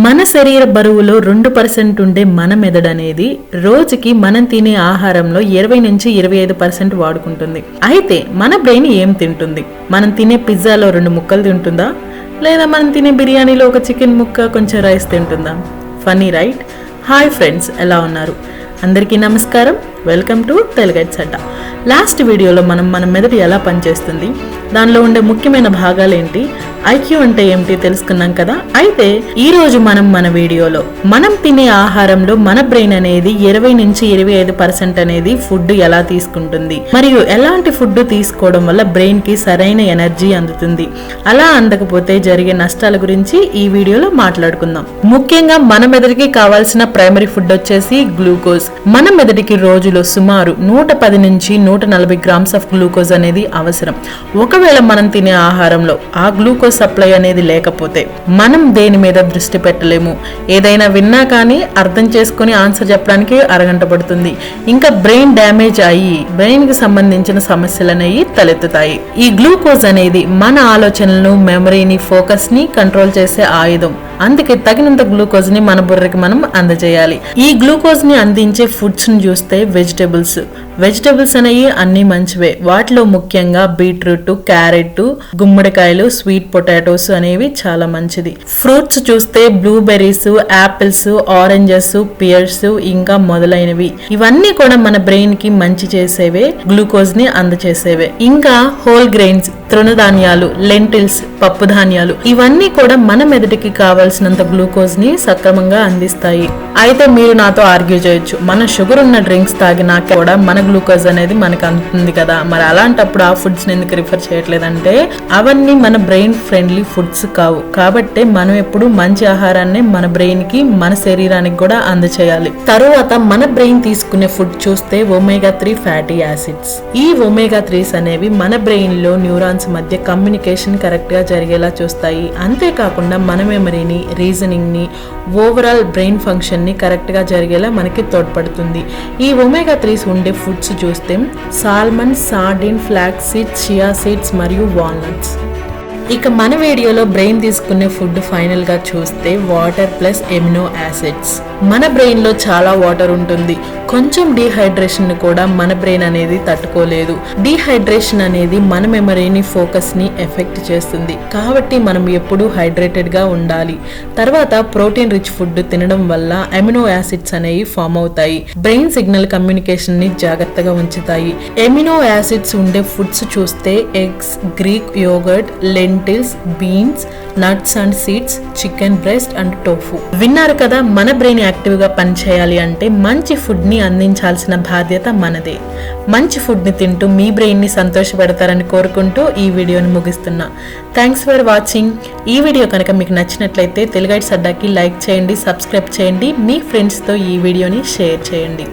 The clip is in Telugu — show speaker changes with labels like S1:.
S1: మన శరీర బరువులో 2% ఉండే మన మెదడు అనేది రోజుకి మనం తినే ఆహారంలో 20 నుంచి 25% వాడుకుంటుంది. అయితే మన బ్రెయిన్ ఏం తింటుంది? మనం తినే పిజ్జాలో 2 ముక్కలు తింటుందా, లేదా మనం తినే బిర్యానీలో ఒక చికెన్ ముక్క కొంచెం రైస్ తింటుందా? Funny right? హాయ్ ఫ్రెండ్స్, ఎలా ఉన్నారు? అందరికీ నమస్కారం. Welcome to Teluguites Adda. Last వీడియోలో మనం మన మెదడు ఎలా పనిచేస్తుంది, దానిలో ఉండే ముఖ్యమైన భాగాలు ఏంటి, ఐక్యూ అంటే ఏమిటి తెలుసుకున్నాం కదా. అయితే ఈ రోజు మనం మన వీడియోలో మనం తినే ఆహారంలో మన బ్రెయిన్ అనేది 20 నుంచి 25% అనేది ఫుడ్ ఎలా తీసుకుంటుంది, మరియు ఎలాంటి ఫుడ్ తీసుకోవడం వల్ల బ్రెయిన్ కి సరైన ఎనర్జీ అందుతుంది, అలా అందకపోతే జరిగే నష్టాల గురించి ఈ వీడియోలో మాట్లాడుకుందాం. ముఖ్యంగా మన మెదడుకి కావాల్సిన ప్రైమరీ ఫుడ్ వచ్చేసి గ్లూకోజ్. మన మెదడుకి రోజులో సుమారు 110 నుంచి 140 గ్రామ్స్ ఆఫ్ గ్లూకోజ్ అనేది అవసరం. ఒకవేళ మనం తినే ఆహారంలో ఆ గ్లూకోజ్ సప్లై అనేది లేకపోతే మనం దేని మీద దృష్టి పెట్టలేము. ఏదైనా విన్నా కానీ అర్థం చేసుకుని ఆన్సర్ చెప్పడానికి అరగంట పడుతుంది. ఇంకా బ్రెయిన్ డ్యామేజ్ అయ్యి బ్రెయిన్ కి సంబంధించిన సమస్యలు అనేవి తలెత్తుతాయి. ఈ గ్లూకోజ్ అనేది మన ఆలోచనలను, మెమరీని, ఫోకస్ ని కంట్రోల్ చేసే ఆయుధం. అందుకే తగినంత గ్లూకోజ్ ని మన బుర్రకి మనం అందజేయాలి. ఈ గ్లూకోజ్ ని అందించే ఫుడ్స్ ని చూస్తే వెజిటబుల్స్ అనేవి అన్ని మంచివే. వాటిలో ముఖ్యంగా బీట్రూట్, క్యారెట్, గుమ్మడికాయలు, స్వీట్ పొటాటోస్ అనేవి చాలా మంచిది. ఫ్రూట్స్ చూస్తే బ్లూబెర్రీస్, యాపిల్స్, ఆరెంజెస్, పియర్స్ ఇంకా మొదలైనవి. ఇవన్నీ కూడా మన బ్రెయిన్ కి మంచి చేసేవే, గ్లూకోజ్ ని అందచేసేవే. ఇంకా హోల్ గ్రెయిన్స్, తృణధాన్యాలు, లెంటిల్స్, పప్పు ధాన్యాలు, ఇవన్నీ కూడా మన మెదడుకి కావాల్సినంత గ్లూకోజ్ ని సక్రమంగా అందిస్తాయి. అయితే మీరు నాతో ఆర్గ్యూ చేయొచ్చు, మన షుగర్ ఉన్న డ్రింక్స్ తాగినాక కూడా మన గ్లూకోజ్ అనేది మనకు అందుతుంది కదా, మరి అలాంటప్పుడు ఆ ఫుడ్స్ ని ఎందుకు రిఫర్ చేయట్లేదంటే అవన్నీ మన బ్రెయిన్ ఫ్రెండ్లీ ఫుడ్స్ కావు. కాబట్టి మనం ఎప్పుడు మంచి ఆహారాన్ని మన బ్రెయిన్ కి, మన శరీరానికి కూడా అందచేయాలి. తరువాత మన బ్రెయిన్ తీసుకునే ఫుడ్ చూస్తే ఒమేగా 3 ఫ్యాటీ యాసిడ్స్. ఈ ఒమేగా 3s అనేవి మన బ్రెయిన్ లో న్యూరాన్స్ మధ్య కమ్యూనికేషన్ కరెక్ట్ గా జరిగేలా చూస్తాయి. అంతేకాకుండా మన మెమరీని, రీజనింగ్ ని, ఓవరాల్ బ్రెయిన్ ఫంక్షన్ ని కరెక్ట్ గా జరిగేలా మనకి తోడ్పడుతుంది. ఈ ఒమేగా 3s ఉండే ఫుడ్స్ చూస్తే salmon, sardine, flax seeds, chia seeds మరియు వాల్నట్స్. ఇక మన వీడియోలో బ్రెయిన్ తీసుకునే ఫుడ్ ఫైనల్ గా చూస్తే వాటర్ ప్లస్ ఎమినో యాసిడ్స్. మన బ్రెయిన్ లో చాలా వాటర్ ఉంటుంది. కొంచెం డీహైడ్రేషన్ కూడా మన బ్రెయిన్ అనేది తట్టుకోలేదు. డీహైడ్రేషన్ అనేది మన మెమరీని, ఫోకస్ ని ఎఫెక్ట్ చేస్తుంది. కాబట్టి మనం ఎప్పుడు హైడ్రేటెడ్ గా ఉండాలి. తర్వాత ప్రోటీన్ రిచ్ ఫుడ్ తినడం వల్ల ఎమినో యాసిడ్స్ అనేవి ఫామ్ అవుతాయి. బ్రెయిన్ సిగ్నల్ కమ్యూనికేషన్ ని జాగ్రత్తగా ఉంచుతాయి. ఎమినో యాసిడ్స్ ఉండే ఫుడ్స్ చూస్తే eggs, Greek yoghurt, lintels, beans, nuts and seeds, chicken breast and tofu. విన్నారు కదా, మన బ్రెయిన్ యాక్టివ్ గా పనిచేయాలి అంటే మంచి ఫుడ్ ని అందించాల్సిన బాధ్యత మనదే. మంచి ఫుడ్ ని తింటూ మీ బ్రెయిన్ ని సంతోషపెడతారని కోరుకుంటూ ఈ వీడియోని ముగిస్తున్నా. Thanks for watching. ఈ వీడియో కనుక మీకు నచ్చినట్లయితే తెలుగైట్స్ అడ్డాకి లైక్ చేయండి, సబ్స్క్రైబ్ చేయండి, మీ ఫ్రెండ్స్ తో ఈ వీడియోని షేర్ చేయండి.